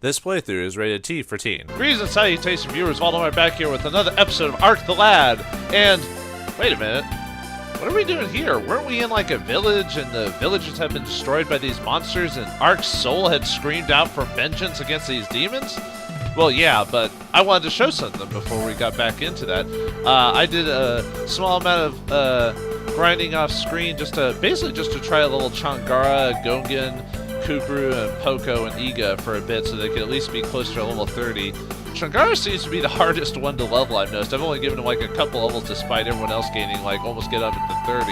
This playthrough is rated T for teen. Greetings and salutations, viewers. Vauldemare back here with another episode of Ark the Lad. And, wait a minute. What are we doing here? Weren't we in like a village and the villagers had been destroyed by these monsters and Ark's soul had screamed out for vengeance against these demons? Well, yeah, but I wanted to show something before we got back into that. I did a small amount of grinding off screen basically just to try a little Changara, Gongan, Kukuru, and Poco, and Iga for a bit so they could at least be close to level 30. Changara seems to be the hardest one to level, I've noticed. I've only given him like a couple levels despite everyone else gaining like almost get up into 30.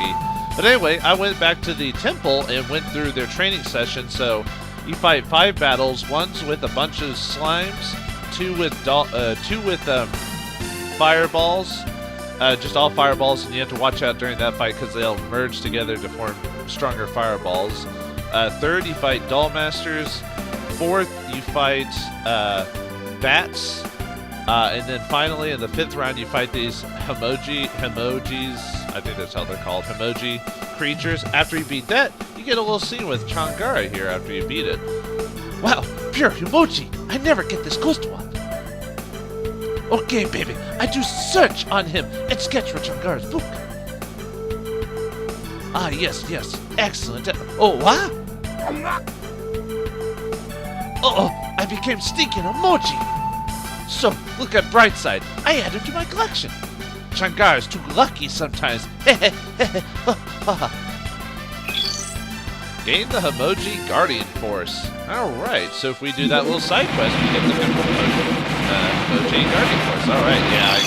But anyway, I went back to the temple and went through their training session. So you fight 5 battles. One's with a bunch of slimes, 2 with fireballs, just all fireballs, and you have to watch out during that fight because they'll merge together to form stronger fireballs. Third, you fight Doll Masters. Fourth, you fight bats. And then finally, in the 5th round, you fight these emojis, I think that's how they're called, emoji creatures. After you beat that, you get a little scene with Changara here after you beat it. Wow, pure emoji! I never get this close to one. Okay, baby, I do search on him and sketch for Changara's book. Ah, yes, excellent. Oh, what? Uh-oh, I became stinking emoji. So, look at bright side. I add him to my collection. Changara's too lucky sometimes. Gain the Emoji Guardian Force. Alright, so if we do that little side quest, we get the Emoji Guardian Force. Alright, yeah, I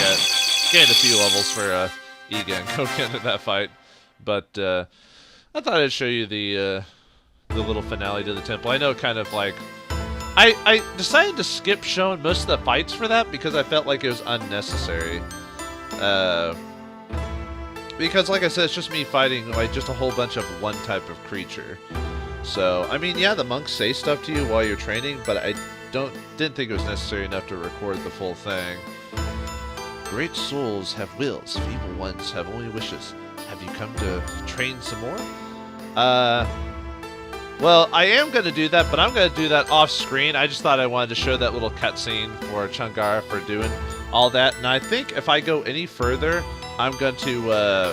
gained a few levels for Iga and Koken in that fight. But I thought I'd show you the little finale to the temple. I know kind of like... I decided to skip showing most of the fights for that because I felt like it was unnecessary. Because like I said, it's just me fighting like just a whole bunch of one type of creature. So, I mean, yeah, the monks say stuff to you while you're training, but I didn't think it was necessary enough to record the full thing. Great souls have wills, feeble ones have only wishes. Have you come to train some more? Well, I am going to do that, but I'm going to do that off screen. I just thought I wanted to show that little cutscene for Changara for doing all that. And I think if I go any further, I'm going to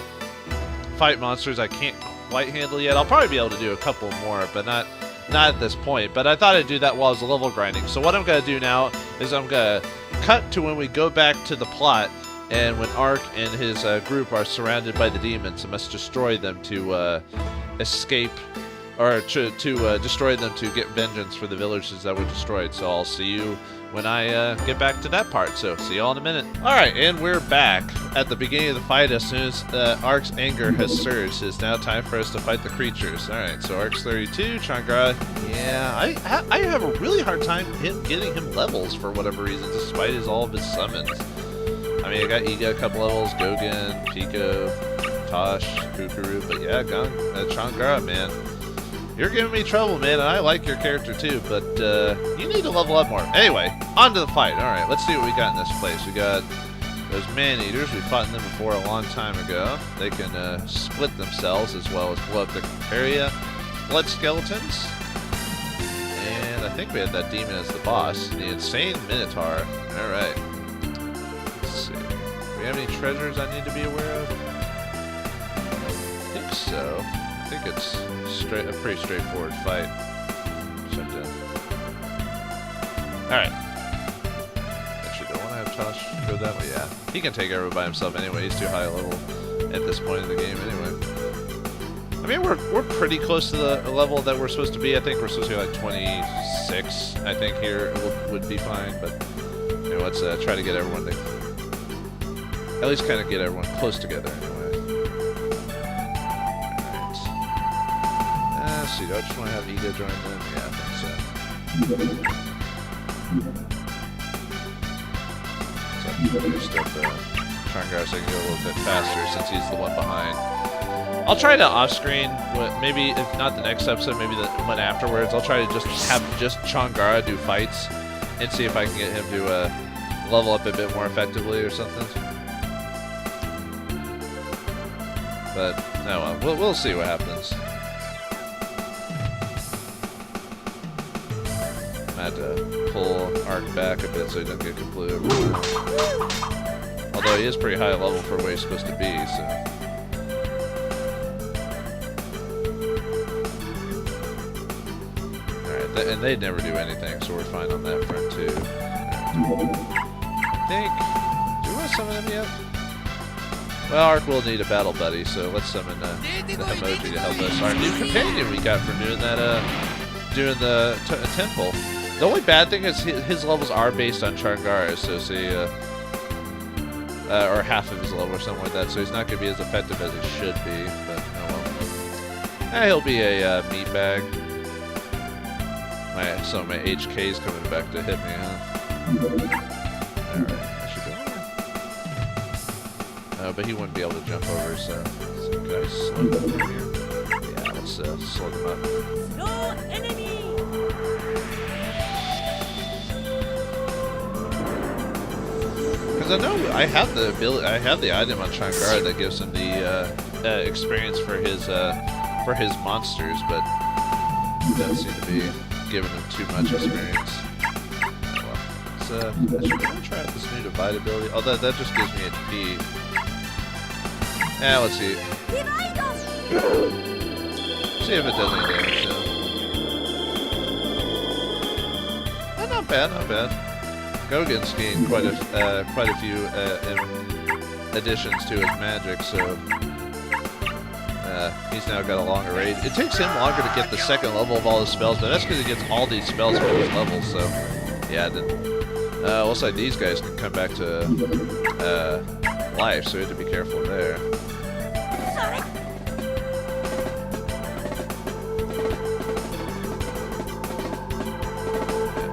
fight monsters I can't quite handle yet. I'll probably be able to do a couple more, but not at this point. But I thought I'd do that while I was level grinding. So what I'm going to do now is I'm going to cut to when we go back to the plot. And when Ark and his group are surrounded by the demons and must destroy them to escape, or to destroy them to get vengeance for the villages that were destroyed. So I'll see you when I get back to that part. So see y'all in a minute. Alright, and we're back at the beginning of the fight. As soon as Ark's anger has surged, it's now time for us to fight the creatures. Alright, so Ark's 32, Changara. Yeah, I have a really hard time getting him levels for whatever reason, despite all of his summons. I mean, I got Iga a couple levels, Gogan, Pico, Tosh, Kukuru, but yeah, Changara, man. You're giving me trouble, man, and I like your character too, but you need to level up more. Anyway, on to the fight. Alright, let's see what we got in this place. We got those man-eaters. We fought them before a long time ago. They can split themselves as well as blow up the area. Blood skeletons. And I think we had that demon as the boss. The insane minotaur. Alright. Do we have any treasures I need to be aware of? I think so. I think it's a pretty straightforward fight. Alright. Actually, don't want to have Tosh go that way. Yeah. He can take everyone by himself anyway. He's too high a level at this point in the game anyway. I mean, we're pretty close to the level that we're supposed to be. I think we're supposed to be like 26. I think here would be fine. But you know, let's try to get everyone to... at least kind of get everyone close together anyway. Alright. Let's see, do I just want to have Iga join them? Yeah, I think so. So I can do stuff Changara so I can go a little bit faster since he's the one behind. I'll try to off-screen, maybe if not the next episode, maybe the one afterwards. I'll try to just have Changara do fights and see if I can get him to level up a bit more effectively or something. But no, we'll see what happens. have to pull Arc back a bit so he doesn't get completely overwhelmed. Although he is pretty high level for where he's supposed to be, so. Alright, and they never do anything, so we're fine on that front too. I think. Do you want to summon him yet? Well, Arc will need a battle buddy, so let's summon the Emoji to help us. Our new companion we got from doing that, doing the temple. The only bad thing is his levels are based on Changara, so see, or half of his level or something like that, so he's not going to be as effective as he should be, but oh well. He'll be a meat bag. So my HK's coming back to hit me, huh? Alright, I should go. But he wouldn't be able to jump over, so can I slow them over here? Yeah, let's slow them up. No enemy! Because I know I have the ability, I have the item on Changara that gives him the experience for his monsters, but it doesn't seem to be giving him too much experience. Well, I should try out this new divide ability. Oh, that just gives me HP. Yeah, let's see. See if it does any damage though. Oh, not bad, not bad. Gogen's gained quite a few additions to his magic, so he's now got a longer range. It takes him longer to get the second level of all his spells, but that's because he gets all these spells for these levels, so yeah, it didn't. Looks like these guys can come back to life, so we have to be careful there. Yeah,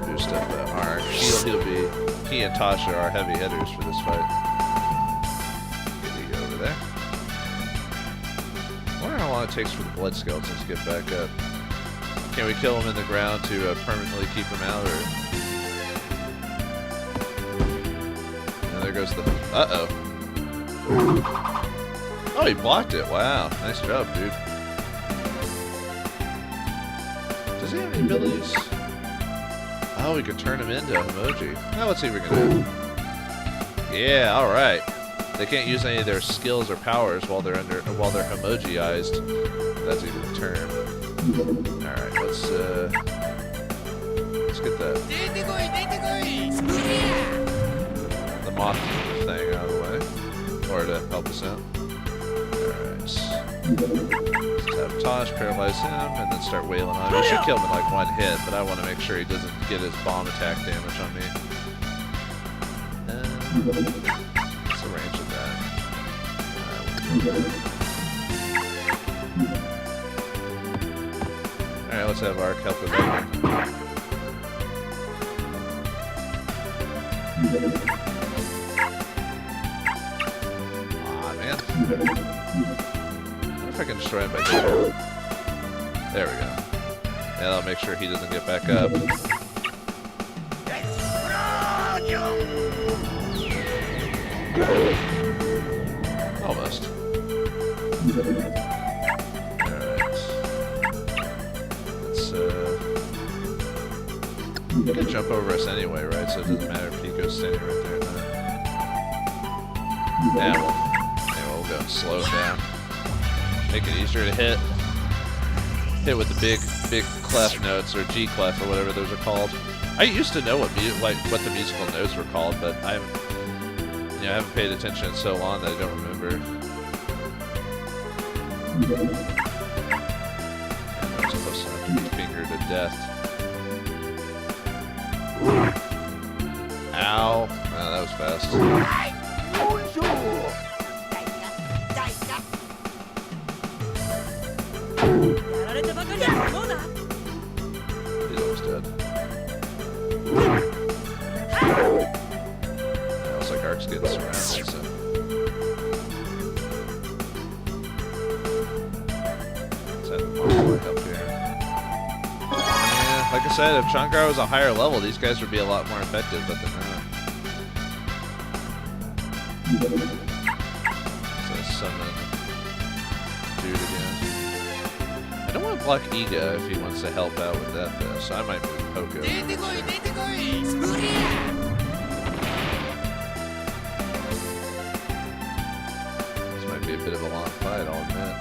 boost up the arc. He and Tasha are heavy hitters for this fight. Get you over there. I wonder how long it takes for the blood skeletons to get back up. Can we kill him in the ground to permanently keep him out, or? And there goes the. Uh-oh. Oh, he blocked it. Wow, nice job, dude. Does he have any abilities? Oh, we could turn him into emoji. Now let's see if we can do it. Yeah, all right. They can't use any of their skills or powers while they're emojiized. That's even a term. All right, let's get the moth thing out of the way, or to help us out. All right. Let's have Tosh paralyze him and then start wailing on him. We should kill him in like one hit, but I want to make sure he doesn't get his bomb attack damage on me. What's the range of that? Alright, let's have Arc help with that. Aw, man. I can destroy him by hitting. There we go. Yeah, that'll make sure he doesn't get back up. Almost. Alright. Let's, he can jump over us anyway, right? So it doesn't matter if he goes standing right there or not. Yeah, we'll go and slow him down. Make it easier to hit. Hit with the big clef notes, or G clef, or whatever those are called. I used to know what the musical notes were called, but I haven't paid attention in so long that I don't remember. That's close enough to be fingered to death. Ow! Oh, that was fast. He's almost dead. Yeah, looks like Arc's getting surrounded, so. Let's have the monster up here. Yeah, like I said, if Changara was a higher level, these guys would be a lot more effective, but they're not. So summon dude again. I don't want to block Iga if he wants to help out with that though, so I might move Poco. This might be a bit of a long fight, I'll admit.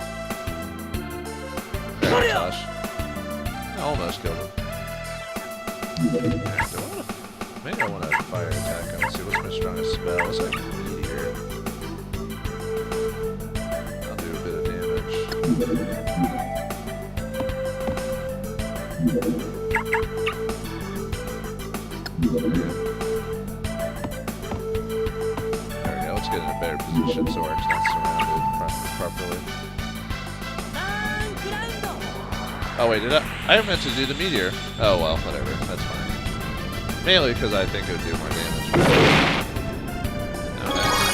There, Tosh. I almost killed him. Maybe I want to fire attack him. Let's see, what's my strongest spell? It's like meteor. I'll do a bit of damage. There we go, let's get in a better position so Ark's not surrounded properly. Oh wait, I meant to do the meteor. Oh well, whatever, that's fine. Mainly because I think it would do more damage. Oh, nice.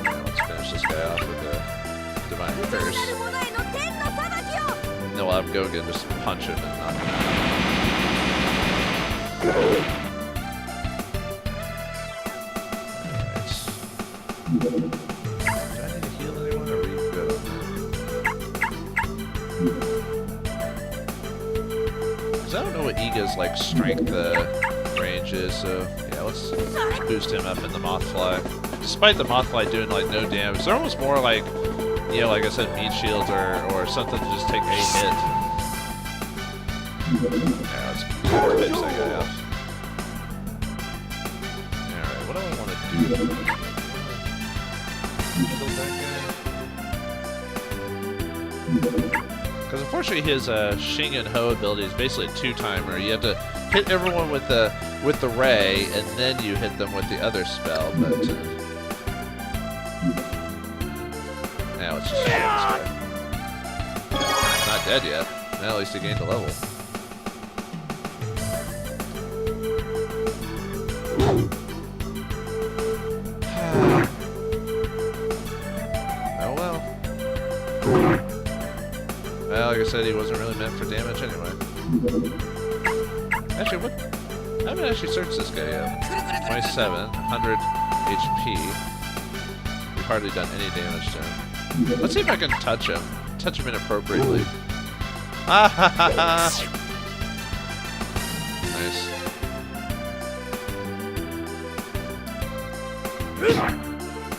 Now let's finish this guy off with the Divine Curse. Then we'll have Gogan just punch him and knock him out. Alright. Do I need to heal anyone or are we good on that? Because I don't know what Iga's like strength range is, so yeah, let's boost him up in the Mothfly. Despite the Mothfly doing like no damage, they're almost more like, you know, like I said, meat shields or something to just take a hit. Yeah, let's fix that guy up. Alright, what do I want to do? Kill that guy? Because unfortunately his Shing and Ho ability is basically a two-timer. You have to hit everyone with the ray, and then you hit them with the other spell, but... now let's just kill this guy. Not dead yet. Now at least he gained a level. Oh well. Well, like I said, he wasn't really meant for damage anyway. Actually, what? I haven't actually searched this guy yet. 27, 100 HP. We've hardly done any damage to him. Let's see if I can touch him. Touch him inappropriately. Ah ha ha ha! Nice.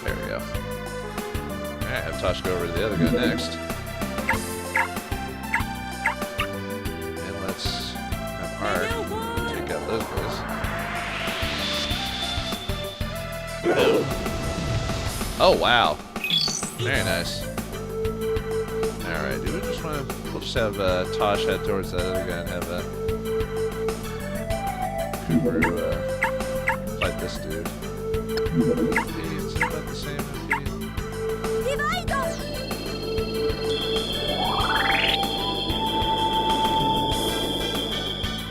There we go. Alright, have Tosh go over to the other guy next. And let's have Ark take out those guys. Boom. Oh wow. Very nice. Alright, do we just want to... We'll just have Tosh head towards that other guy and have Kukuru fight this dude. It's about the same MP.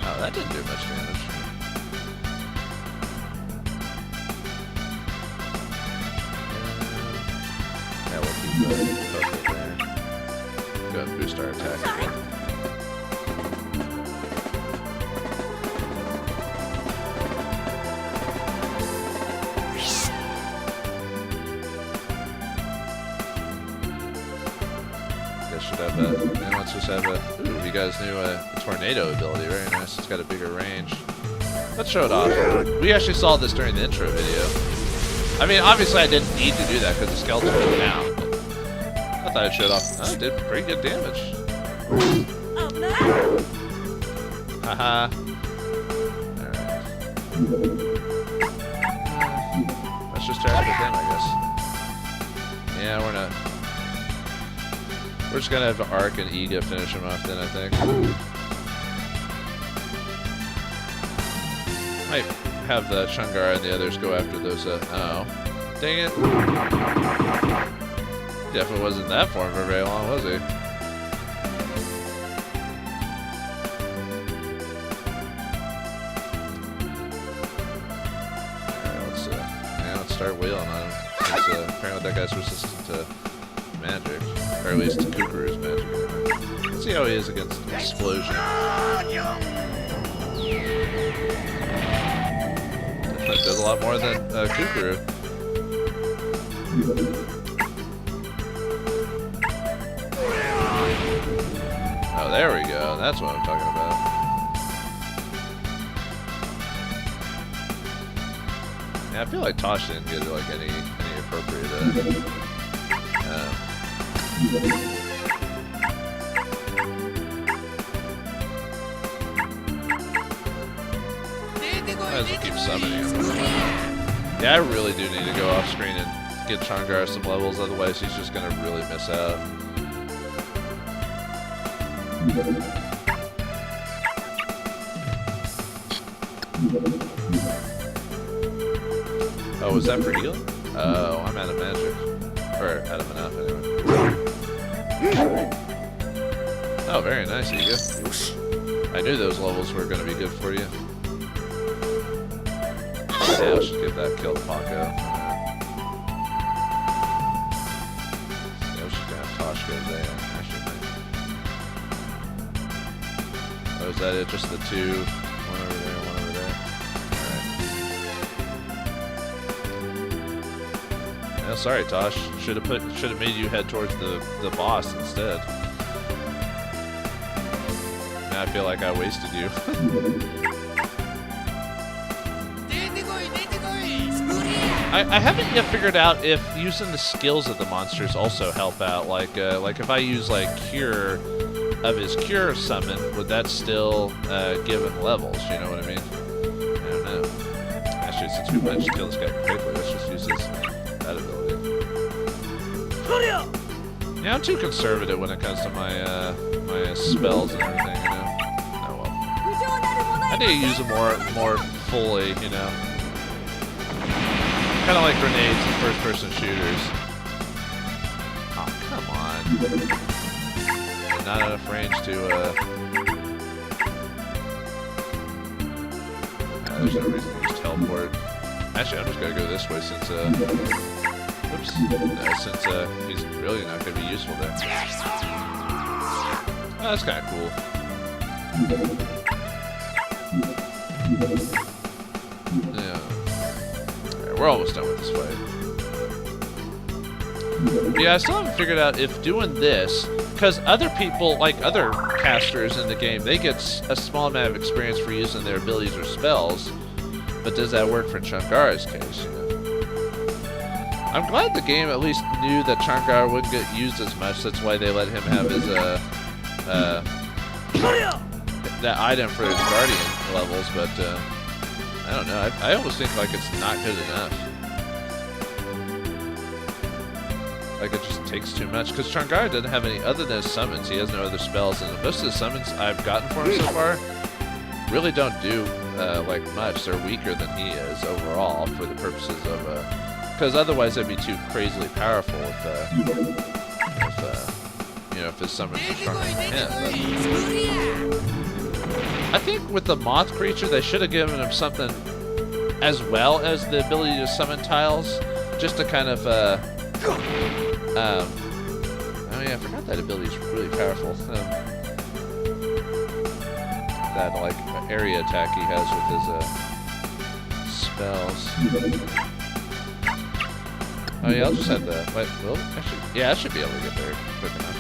Oh, that didn't do much damage. Yeah, we'll keep both there. Go ahead and boost our attack again. And let's just have a... Ooh, you guys knew a tornado ability. Very nice. It's got a bigger range. Let's show it off. We actually saw this during the intro video. I mean, obviously I didn't need to do that because the skeleton went down. But I thought I'd show it off. Oh, it did pretty good damage. Haha. Alright. Let's just try it with him, I guess. Yeah, we're just gonna have Ark and Iga finish him off then, I think. Might have the Chungara and the others go after those, oh. Dang it. Definitely wasn't that form for very long, was he? Alright, let's start wheeling on him. Since, apparently that guy's resistant to magic. Or at least Kukuru's magic anyway. Let's see how he is against Explosion. That does a lot more than Kukuru. Oh, there we go. That's what I'm talking about. Yeah, I feel like Tosh didn't get like any appropriate. Might as well keep summoning him. Yeah, I really do need to go off screen and get Changar some levels, otherwise he's just gonna really miss out. Oh, was that for healing? Oh, I'm out of magic. Or out of enough, anyway. Oh, very nice, Iga. I knew those levels were going to be good for you. Yeah, I should give that kill to Paco. Yeah, I was just going to have Tosh go there. Actually, oh, is that it? Just the two? One over there, one over there? Alright. Oh, sorry, Tosh. Should have made you head towards the boss instead. Now I feel like I wasted you. I haven't yet figured out if using the skills of the monsters also help out. Like if I use like Cure of his Cure summon, would that still give him levels? You know what I mean? I don't know. Actually, since we managed to kill this guy quickly, let's just use that ability. Yeah, I'm too conservative when it comes to my my spells and everything. You know. Oh well. I need to use them more fully. You know. Kind of like grenades in first-person shooters. Oh, come on. And not enough range to, there's no reason to just teleport. Actually, I'm just gonna go this way since, oops. Since, he's really not gonna be useful there. Oh, that's kind of cool. Yeah. We're almost done with this fight. Yeah, I still haven't figured out if doing this, because other people, like other casters in the game, they get a small amount of experience for using their abilities or spells, but does that work for Changara's case? You know? I'm glad the game at least knew that Changara wouldn't get used as much. That's why they let him have his that item for his guardian levels, but. I don't know. I almost think like it's not good enough. Like it just takes too much. Because Changara doesn't have any other than his summons. He has no other spells, and most of the summons I've gotten for him so far really don't do like much. They're weaker than he is overall for the purposes of because otherwise they'd be too crazily powerful if you know if his summons are stronger than him. But I think with the moth creature, they should have given him something as well as the ability to summon tiles, just to kind of, oh yeah, I forgot that ability is really powerful. That, like, area attack he has with his, spells. Oh yeah, I'll just have the, wait, well, actually, yeah, I should be able to get there quick enough.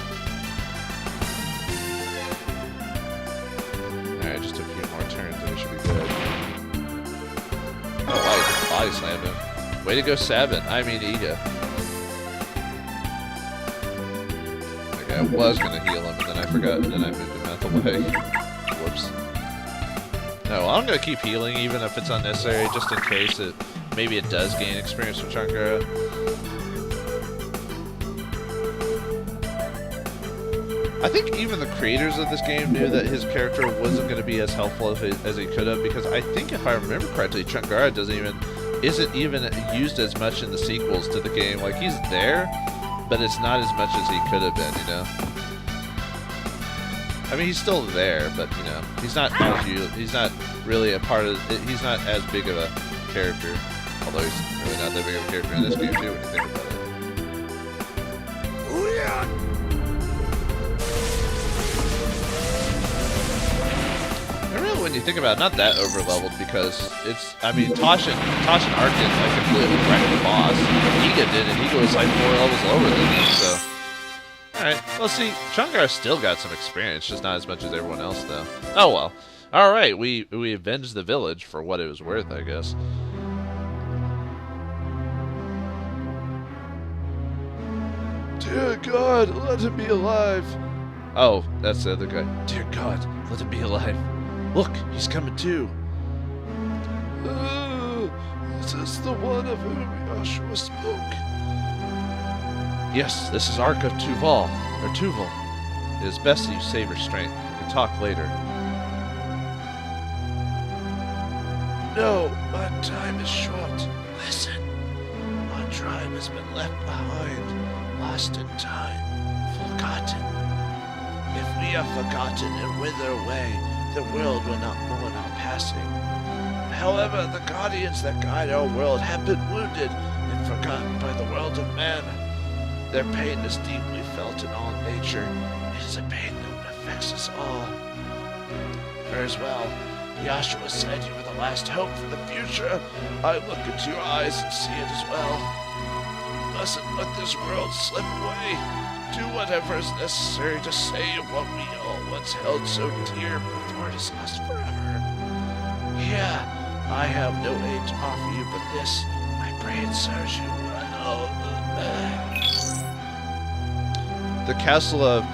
Alright, just a few more turns and we should be good. Oh, wow, you just body slammed him. Way to go, Sabin. I mean, Iga. Okay, I was going to heal him, and then I forgot, and then I moved him out the way. Whoops. No, well, I'm going to keep healing, even if it's unnecessary, just in case maybe it does gain experience from Changara. I think even the creators of this game knew that his character wasn't going to be as helpful as he could have, because I think if I remember correctly, Changara isn't even used as much in the sequels to the game. Like, he's there, but it's not as much as he could have been, you know? I mean, he's still there, but, you know, he's not really a part of, he's not as big of a character, although he's really not that big of a character in this game, too, when you think about it. When you think about it, not that over-leveled, because it's, I mean, Tosh and Ark did like completely wreck the boss. Iga did, and Iga was like 4 levels lower than him, so. Alright, Alright, well see, Chungar still got some experience, just not as much as everyone else though. Oh well. Alright, we avenged the village for what it was worth, I guess. Dear God, let him be alive. Oh, that's the other guy. Dear God, let him be alive. Look, he's coming too. Is this the one of whom Joshua spoke? Yes, this is Ark of Tuval. It is best that you save your strength. We can talk later. No, my time is short. Listen. Our tribe has been left behind, lost in time, forgotten. If we are forgotten and wither away, the world will not mourn our passing. However, the guardians that guide our world have been wounded and forgotten by the world of man. Their pain is deeply felt in all nature. It is a pain that affects us all. For as well, Joshua said you were the last hope for the future. I look into your eyes and see it as well. You mustn't let this world slip away. Do whatever is necessary to save what we all once held so dear before it is lost forever. Here, I have no aid to offer you but this. I pray it serves you well. The castle of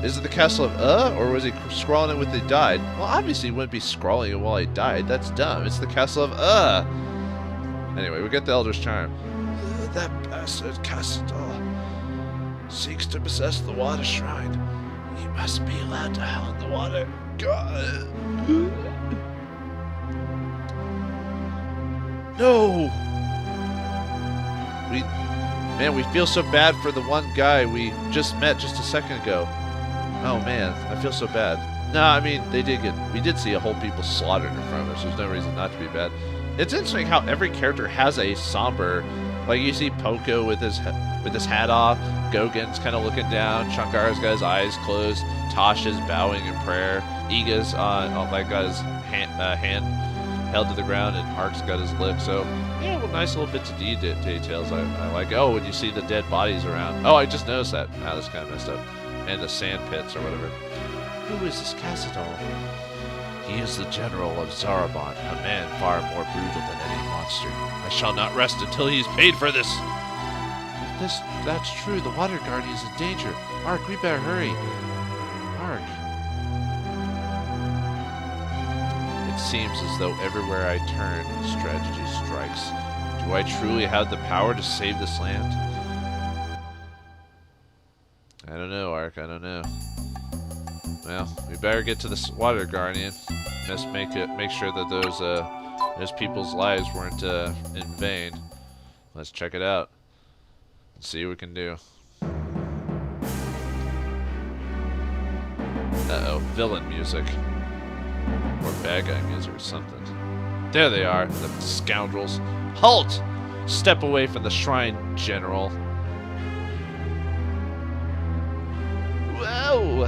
Is it the castle of or was he scrawling it with he died? Well, obviously he wouldn't be scrawling it while he died. That's dumb. It's the castle of Anyway, we get the Elder's Charm. That bastard Cassador seeks to possess the water shrine. He must be allowed to howl in the water. God. No! We feel so bad for the one guy we just met just a second ago. Oh man, I feel so bad. No, I mean, we did see a whole people slaughtered in front of us. There's no reason not to be bad. It's interesting how every character has a somber, like you see Poco with his hat off, Gogan's kind of looking down, Chungar's got his eyes closed, Tasha's bowing in prayer, Iga's got his hand held to the ground, and Ark's got his lip. So yeah, well, nice little bits of details. I like. Oh, when you see the dead bodies around. Oh, I just noticed that. Wow, that's kind of messed up. And the sand pits or whatever. Who is this Cassador? He is the general of Zarabon, a man far more brutal than any monster. I shall not rest until he is paid for this. If that's true, the water guardian is in danger. Ark, we better hurry. Ark. It seems as though everywhere I turn, strategy strikes. Do I truly have the power to save this land? I don't know, Ark. I don't know. Well, we better get to this water guardian. Just make sure that those people's lives weren't in vain. Let's check it out. Let's see what we can do. Uh-oh, villain music. Or bad guy music or something. There they are, the scoundrels. Halt! Step away from the shrine, General. Well,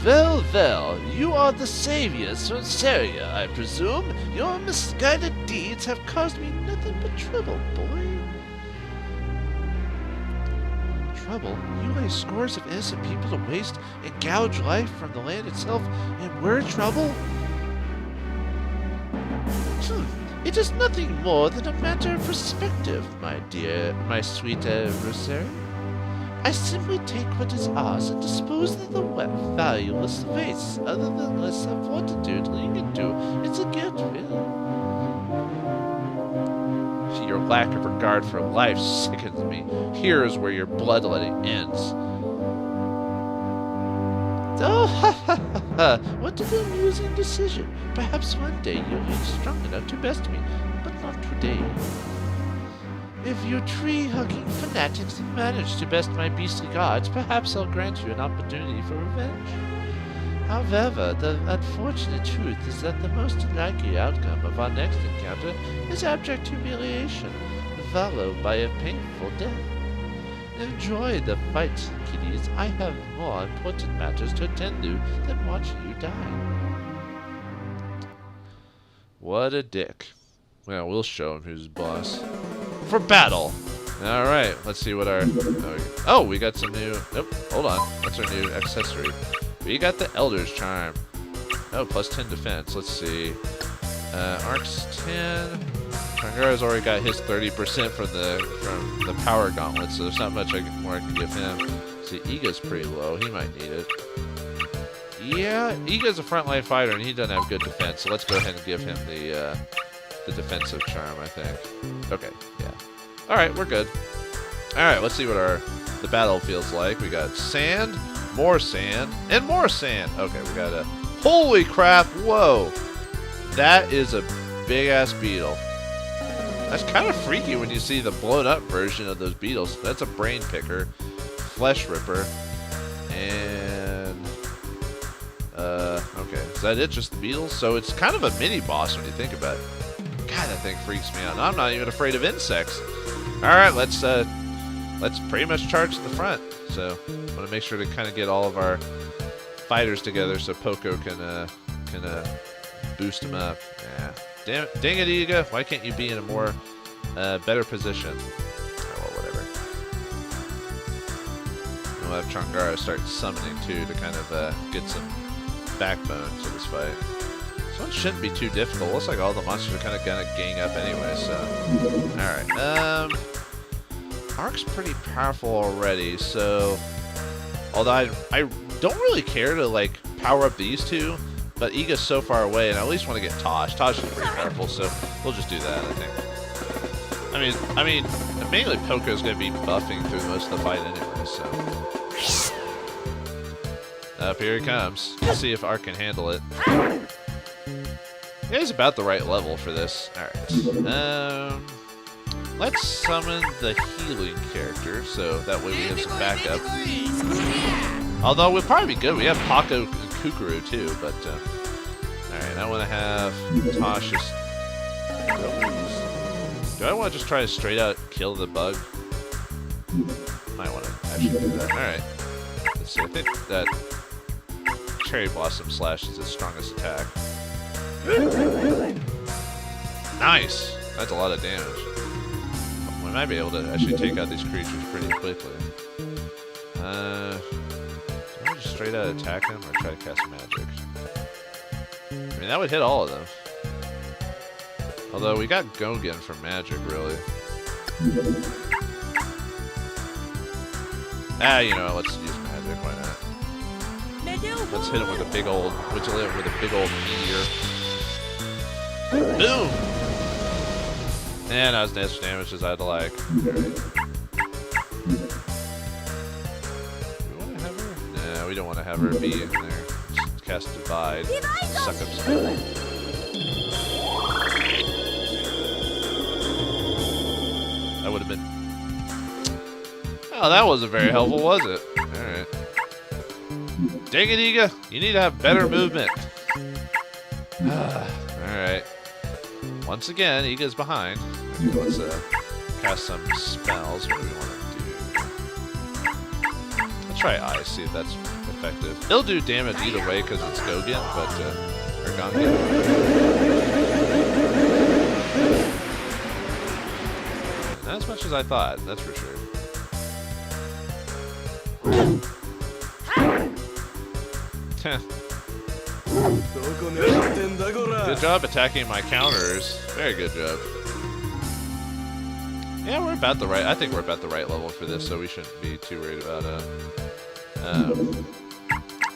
Well, you are the saviors from Syria, I presume. Your misguided deeds have caused me nothing but trouble, boy. Trouble? You lay scores of innocent people to waste and gouge life from the land itself, and we're trouble? It is nothing more than a matter of perspective, my sweet Rosario. I simply take what is ours and dispose of the valueless waste, other than less of fortitude leading into it's a gift, really. Your lack of regard for life sickens me. Here is where your bloodletting ends. Oh, ha ha ha ha! What an amusing decision. Perhaps one day you'll be strong enough to best me, but not today. If you tree-hugging fanatics have managed to best my beastly gods, perhaps I'll grant you an opportunity for revenge. However, the unfortunate truth is that the most likely outcome of our next encounter is abject humiliation, followed by a painful death. Enjoy the fight, kiddies. I have more important matters to attend to than watching you die. What a dick. Well, we'll show him who's boss. For battle! All right, let's see what our... Oh, we got some new... Nope, hold on. What's our new accessory? We got the Elder's Charm. Oh, plus 10 defense. Let's see. Arc's 10. Changara's already got his 30% from the power gauntlet, so there's not much more I can give him. See, Iga's pretty low. He might need it. Yeah, Iga's a frontline fighter, and he doesn't have good defense, so let's go ahead and give him the defensive charm, I think. Okay, yeah. Alright, we're good. Alright, let's see what the battle feels like. We got sand, and more sand. Okay, we got a... Holy crap, whoa! That is a big-ass beetle. That's kind of freaky when you see the blown-up version of those beetles. That's a brain picker, flesh ripper, and... okay, is that it? Just the beetles? So it's kind of a mini-boss when you think about it. God, that thing freaks me out. I'm not even afraid of insects. Alright, let's pretty much charge to the front. So, I want to make sure to kind of get all of our fighters together so Poco can boost them up. Yeah. Damn it. Dang it, Iga. Why can't you be in a more, better position? Oh, well, whatever. We'll have Changara start summoning, too, to kind of, get some backbone to this fight. This one shouldn't be too difficult. Looks like all the monsters are kind of gonna gang up anyway, so... Alright, Arc's pretty powerful already, so... Although I don't really care to, like, power up these two, but Iga's so far away, and I at least want to get Tosh. Tosh is pretty powerful, so we'll just do that, I think. I mean, mainly Poco's gonna be buffing through most of the fight anyway, so... Up here he comes. Let's see if Arc can handle it. Yeah, he's about the right level for this. Alright. Let's summon the healing character, so that way we have some backup. Although we'll probably be good. We have Paco and Kukuru too, but alright, I want to have Tosh just... Do I want to just try to straight out kill the bug? Might want to actually do that. Alright. Let's see, I think that Cherry Blossom Slash is its strongest attack. Nice! That's a lot of damage. We might be able to actually take out these creatures pretty quickly. Do I just straight out attack them or try to cast magic? I mean, that would hit all of them. Although we got Gogen for magic, really. You know, let's use magic, why not? Let's hit him with a big old, meteor. Boom! And that was as much damage as I'd like. Alright. Do we want to have her? Nah, we don't want to have her be in there. Just cast Divide. Suck up some. That would have been... Oh, that wasn't very helpful, was it? Alright. Dang it, Iga! You need to have better movement. Alright. Once again, Iga's behind. Okay, let's cast some spells. What do we want to do? Let's try Ice, see if that's effective. It'll do damage either way because it's Gogen, but or Gongen. Not as much as I thought, that's for sure. Good job attacking my counters. Very good job. Yeah, we're about the right. I think we're about the right level for this, so we shouldn't be too worried about it.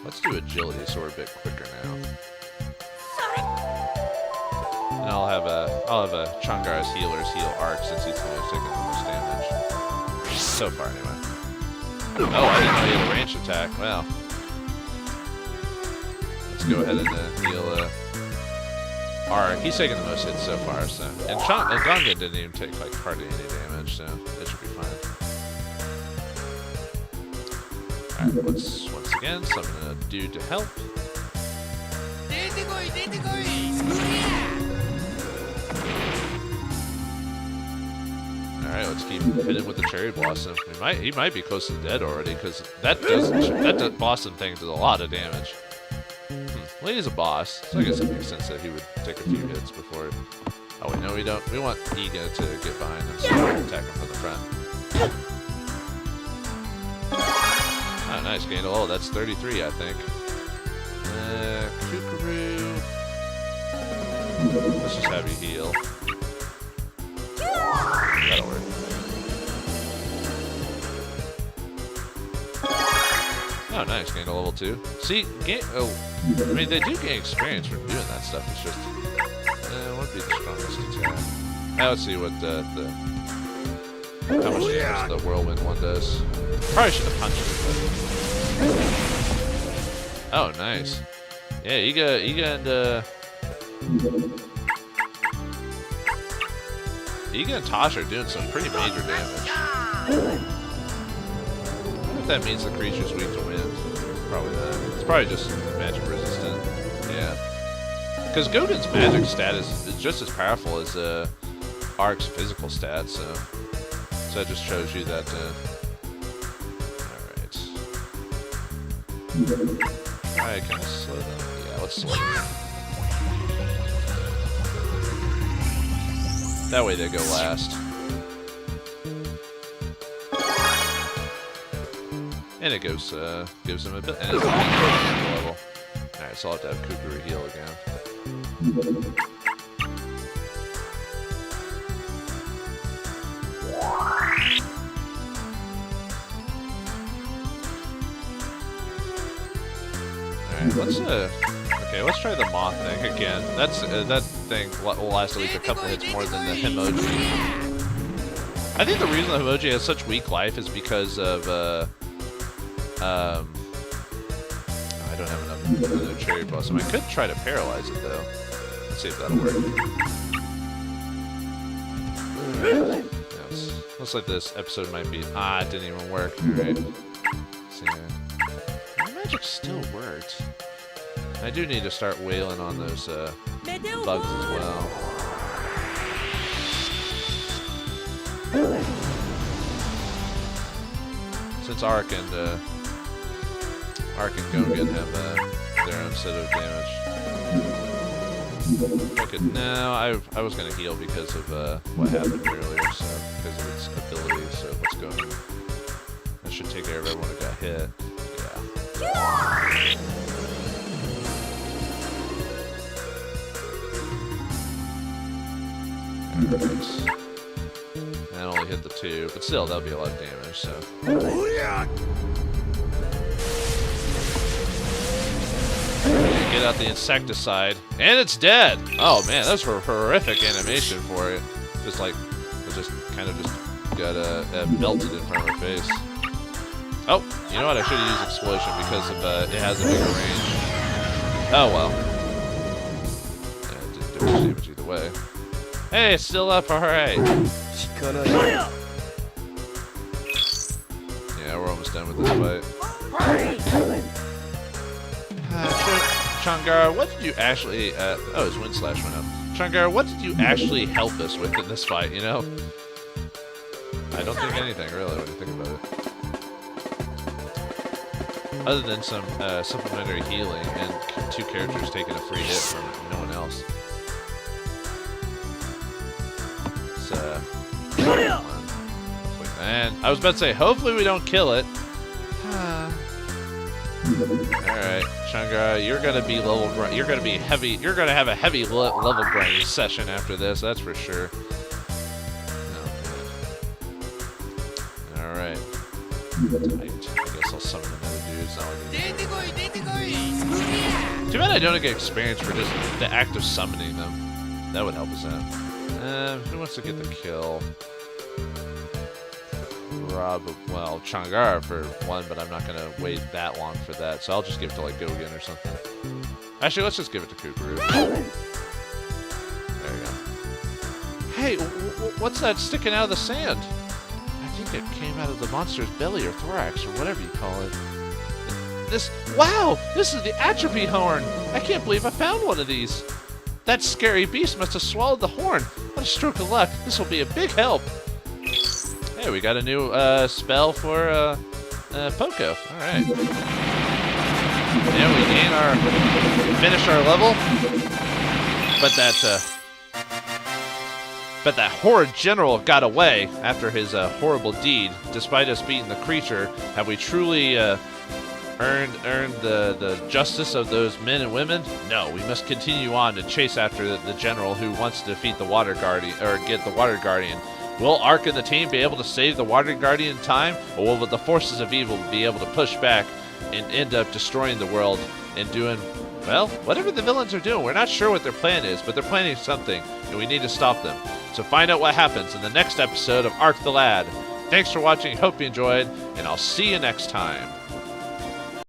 Let's do agility, so we're a bit quicker now. And I'll have a Changara's healers heal Arc since he's the one who's taking the most damage so far, anyway. Oh, I didn't know he had a ranged attack. Well. Let's go ahead and heal Arc. He's taking the most hits so far, so. And Gongen didn't even take like hardly any damage, so it should be fine. Alright, let's once again summon a dude to help. Alright, let's keep hitting with the Cherry Blossom. He might be close to dead already, because that Blossom thing does a lot of damage. Well, he's a boss, so I guess it makes sense that he would take a few hits before... Oh wait, no we don't. We want Iga to get behind him so we can attack him from the front. Oh, nice. Gained a level. That's 33, I think. Kukuru. Let's just have you heal. That'll work. Oh, nice. Gained a level 2. See, I mean, they do gain experience from doing that stuff. It's just, it won't be the strongest attack. Now let's see what how much damage the whirlwind one does. Probably should have punched it. But... Oh, nice. Yeah, Iga and Tosh are doing some pretty major damage. I wonder if that means the creature's weak to wind. Probably not. It's probably just magic resistant. Yeah. Because Gogen's magic stat is just as powerful as Ark's physical stat, so that just shows you that. Alright, kind of slow them. Yeah, let's slow them. That way they go last. And it gives them a bit. And it's a level. Alright, so I'll have to have Kukuru heal again. Let's try the moth thing again. That thing will last at least a couple hits more than the Himoji. I think the reason the Himoji has such weak life is because of I don't have enough cherry blossom. I could try to paralyze it though. Let's see if that'll work. Right. Looks like this episode might be. It didn't even work. Alright. So, my magic still worked. I do need to start wailing on those bugs as well. Since Ark and Gogen have their own set of damage. No, I was gonna heal because of what happened earlier, so because of its ability. So let's go. That should take care of everyone who got hit. Yeah. Alright. That only hit the 2, but still, that'll be a lot of damage, so. Get out the insecticide, and it's dead! Oh man, that's a horrific animation for it. Just like, it just kind of just got melted in front of her face. Oh, you know what? I should have used Explosion because of, it has a bigger range. Oh well. Yeah, it didn't do much damage either way. Hey, it's still up, alright. Yeah, we're almost done with this fight. Changara, what did you actually, oh, his wind slash went up. Changara, what did you actually help us with in this fight, you know? I don't think anything, really, when you think about it. Other than some supplementary healing and 2 characters taking a free hit from no one else. And I was about to say, hopefully we don't kill it. Alright, Changara, you're gonna be you're gonna be heavy. You're gonna have a heavy level grinding session after this. That's for sure. Oh, alright. I guess I'll summon another dude. Too bad I don't get experience for just the act of summoning them. That would help us out. Who wants to get the kill? Well, Changara for one, but I'm not going to wait that long for that, so I'll just give it to, like, Gogen or something. Actually, let's just give it to Kukuru. There you go. Hey, what's that sticking out of the sand? I think it came out of the monster's belly or thorax or whatever you call it. Wow! This is the atrophy horn! I can't believe I found one of these! That scary beast must have swallowed the horn. What a stroke of luck. This will be a big help. Hey, we got a new spell for Poco. Alright. Yeah, we finish our level. But that But that horrid general got away after his horrible deed. Despite us beating the creature, have we truly earned the justice of those men and women? No, we must continue on to chase after the general who wants to defeat the Water Guardian, or get the Water Guardian. Will Ark and the team be able to save the Water Guardian in time, or will the forces of evil be able to push back and end up destroying the world and doing, well, whatever the villains are doing? We're not sure what their plan is, but they're planning something, and we need to stop them. So find out what happens in the next episode of Ark the Lad. Thanks for watching, hope you enjoyed, and I'll see you next time.